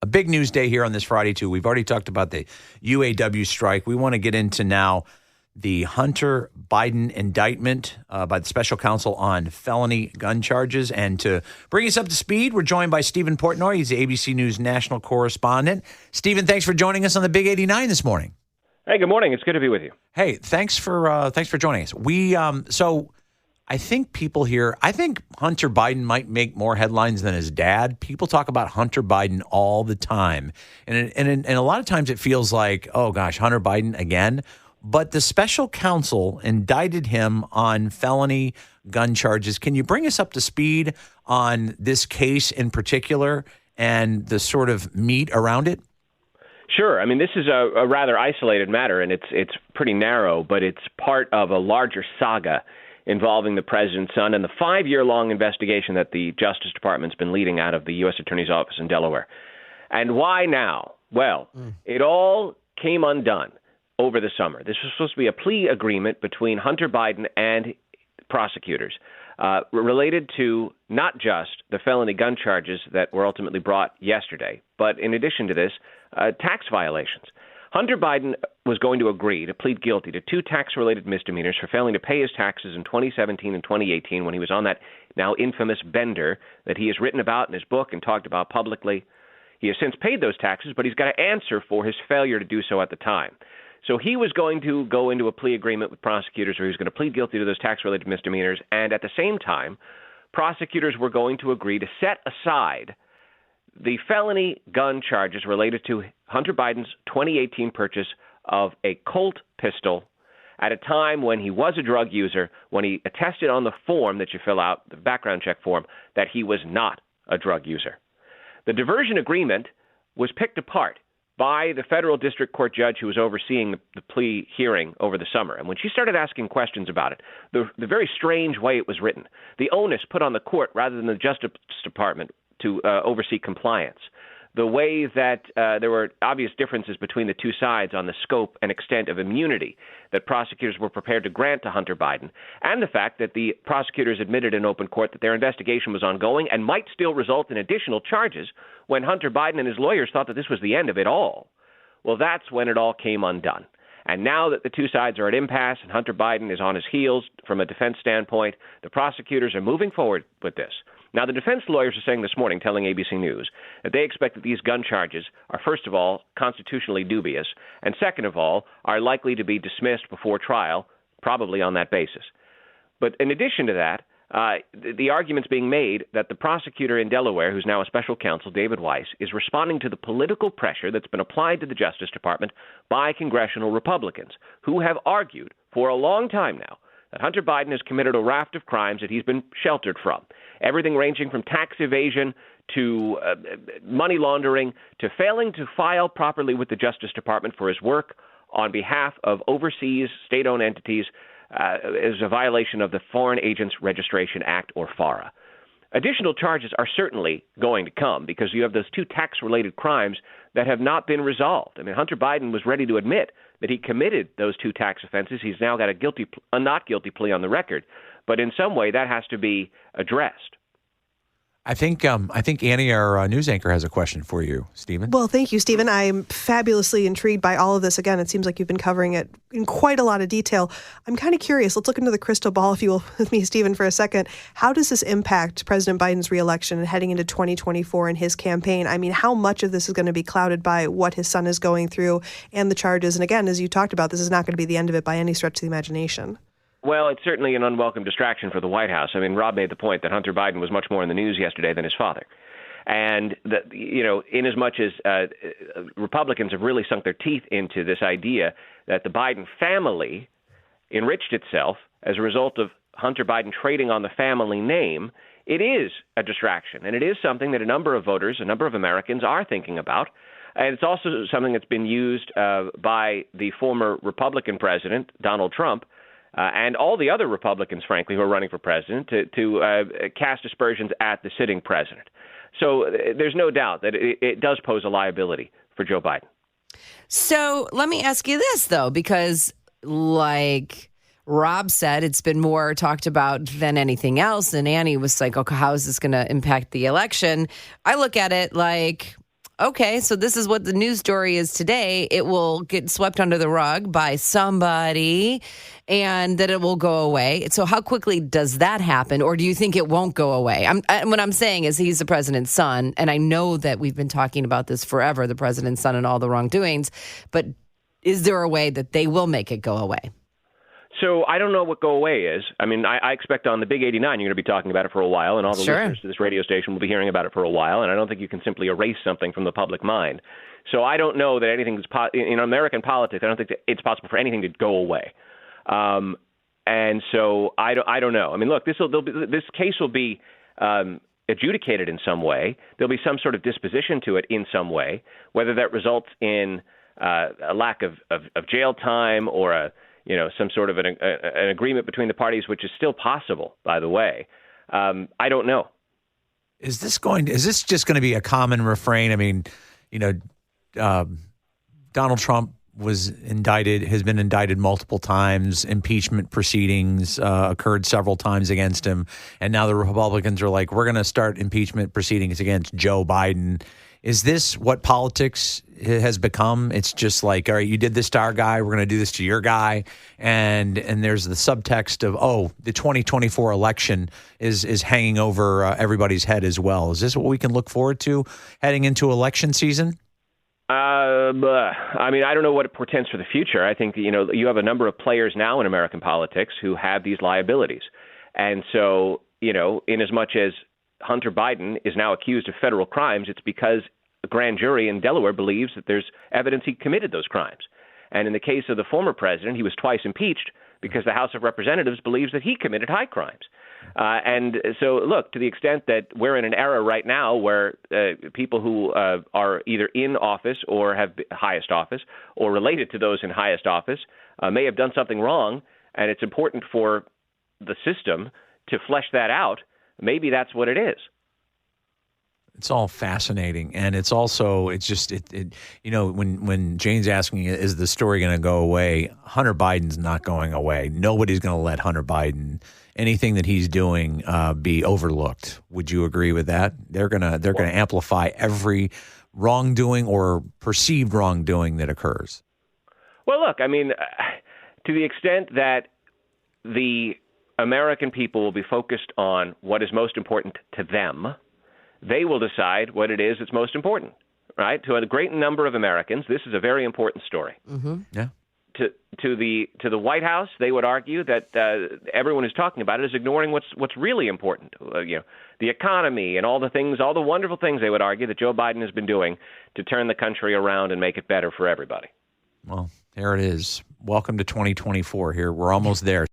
A big news day here on this Friday, too. We've already talked about the UAW strike. We want to get into now the Hunter Biden indictment by the special counsel on felony gun charges. And to bring us up to speed, we're joined by Steve Portnoy. He's the ABC News national correspondent. Stephen, thanks for joining us on the Big 89 this morning. Hey, good morning. It's good to be with you. Hey, thanks for joining us. So I think I think Hunter Biden might make more headlines than his dad. People talk about Hunter Biden all the time. And a lot of times it feels like, oh gosh, Hunter Biden again. But the special counsel indicted him on felony gun charges. Can you bring us up to speed on this case in particular and the sort of meat around it? Sure. I mean, this is a rather isolated matter, and it's pretty narrow, but it's part of a larger saga involving the president's son and the 5-year-long investigation that the Justice Department's been leading out of the U.S. Attorney's Office in Delaware. And why now? Well, it all came undone over the summer. This was supposed to be a plea agreement between Hunter Biden and prosecutors related to not just the felony gun charges that were ultimately brought yesterday, but in addition to this, tax violations. Hunter Biden was going to agree to plead guilty to 2 tax-related misdemeanors for failing to pay his taxes in 2017 and 2018 when he was on that now infamous bender that he has written about in his book and talked about publicly. He has since paid those taxes, but he's got to answer for his failure to do so at the time. So he was going to go into a plea agreement with prosecutors where he was going to plead guilty to those tax-related misdemeanors, and at the same time, prosecutors were going to agree to set aside the felony gun charges related to Hunter Biden's 2018 purchase of a Colt pistol at a time when he was a drug user, when he attested on the form that you fill out, the background check form, that he was not a drug user. The diversion agreement was picked apart by the federal district court judge who was overseeing the plea hearing over the summer. And when she started asking questions about it, the very strange way it was written, the onus put on the court rather than the Justice Department to oversee compliance, the way that there were obvious differences between the two sides on the scope and extent of immunity that prosecutors were prepared to grant to Hunter Biden, and the fact that the prosecutors admitted in open court that their investigation was ongoing and might still result in additional charges when Hunter Biden and his lawyers thought that this was the end of it all. Well, that's when it all came undone. And now that the two sides are at impasse and Hunter Biden is on his heels from a defense standpoint, the prosecutors are moving forward with this. Now, the defense lawyers are saying this morning, telling ABC News, that they expect that these gun charges are, first of all, constitutionally dubious, and second of all, are likely to be dismissed before trial, probably on that basis. But in addition to that, the argument's being made that the prosecutor in Delaware, who's now a special counsel, David Weiss, is responding to the political pressure that's been applied to the Justice Department by congressional Republicans, who have argued for a long time now that Hunter Biden has committed a raft of crimes that he's been sheltered from, everything ranging from tax evasion to money laundering to failing to file properly with the Justice Department for his work on behalf of overseas state-owned entities is a violation of the Foreign Agents Registration Act, or FARA. Additional charges are certainly going to come because you have those 2 tax-related crimes that have not been resolved. I mean, Hunter Biden was ready to admit that he committed those 2 tax offenses. He's now got a not guilty plea on the record, but in some way that has to be addressed. I think Annie, our news anchor, has a question for you, Stephen. Well, thank you, Stephen. I'm fabulously intrigued by all of this. Again, it seems like you've been covering it in quite a lot of detail. I'm kind of curious. Let's look into the crystal ball, if you will, with me, Stephen, for a second. How does this impact President Biden's reelection and heading into 2024 and his campaign? I mean, how much of this is going to be clouded by what his son is going through and the charges? And again, as you talked about, this is not going to be the end of it by any stretch of the imagination. Well, it's certainly an unwelcome distraction for the White House. I mean, Rob made the point that Hunter Biden was much more in the news yesterday than his father. And, in as much as Republicans have really sunk their teeth into this idea that the Biden family enriched itself as a result of Hunter Biden trading on the family name, it is a distraction. And it is something that a number of voters, a number of Americans are thinking about. And it's also something that's been used by the former Republican president, Donald Trump, and all the other Republicans, frankly, who are running for president, to cast aspersions at the sitting president. So there's no doubt that it does pose a liability for Joe Biden. So let me ask you this, though, because like Rob said, it's been more talked about than anything else. And Annie was like, okay, how is this going to impact the election? I look at it like, okay, so this is what the news story is today. It will get swept under the rug by somebody and that it will go away. So how quickly does that happen? Or do you think it won't go away? What I'm saying is he's the president's son. And I know that we've been talking about this forever, the president's son and all the wrongdoings. But is there a way that they will make it go away? So I don't know what go away is. I mean, I expect on the Big 89 you're going to be talking about it for a while, and all the listeners to this radio station will be hearing about it for a while, and I don't think you can simply erase something from the public mind. So I don't know that anything is in American politics, I don't think that it's possible for anything to go away. And so I don't know. I mean, look, this case will be adjudicated in some way. There'll be some sort of disposition to it in some way, whether that results in a lack of jail time or some sort of an agreement between the parties, which is still possible, by the way. I don't know. Is this just going to be a common refrain? I mean, Donald Trump has been indicted multiple times. Impeachment proceedings occurred several times against him. And now the Republicans are like, we're going to start impeachment proceedings against Joe Biden. Is this what politics has become? It's just like, all right, you did this to our guy, we're going to do this to your guy. And there's the subtext of, the 2024 election is hanging over everybody's head as well. Is this what we can look forward to heading into election season? I mean, I don't know what it portends for the future. I think, you have a number of players now in American politics who have these liabilities. And so, in as much as Hunter Biden is now accused of federal crimes, it's because a grand jury in Delaware believes that there's evidence he committed those crimes. And in the case of the former president, he was twice impeached because the House of Representatives believes that he committed high crimes. And so, look, to the extent that we're in an era right now where people who are either in office or have highest office or related to those in highest office may have done something wrong, and it's important for the system to flesh that out, maybe that's what it is. It's all fascinating, and it's also when Jane's asking, is the story going to go away? Hunter Biden's not going away. Nobody's going to let Hunter Biden, anything that he's doing, be overlooked. Would you agree with that? They're gonna amplify every wrongdoing or perceived wrongdoing that occurs. Well, look, I mean, to the extent that the American people will be focused on what is most important to them, they will decide what it is that's most important, right? To a great number of Americans, this is a very important story. Mm-hmm. Yeah. To the White House, they would argue that everyone who's talking about it is ignoring what's really important. The economy and all the wonderful things they would argue that Joe Biden has been doing to turn the country around and make it better for everybody. Well, there it is. Welcome to 2024 here. We're almost there.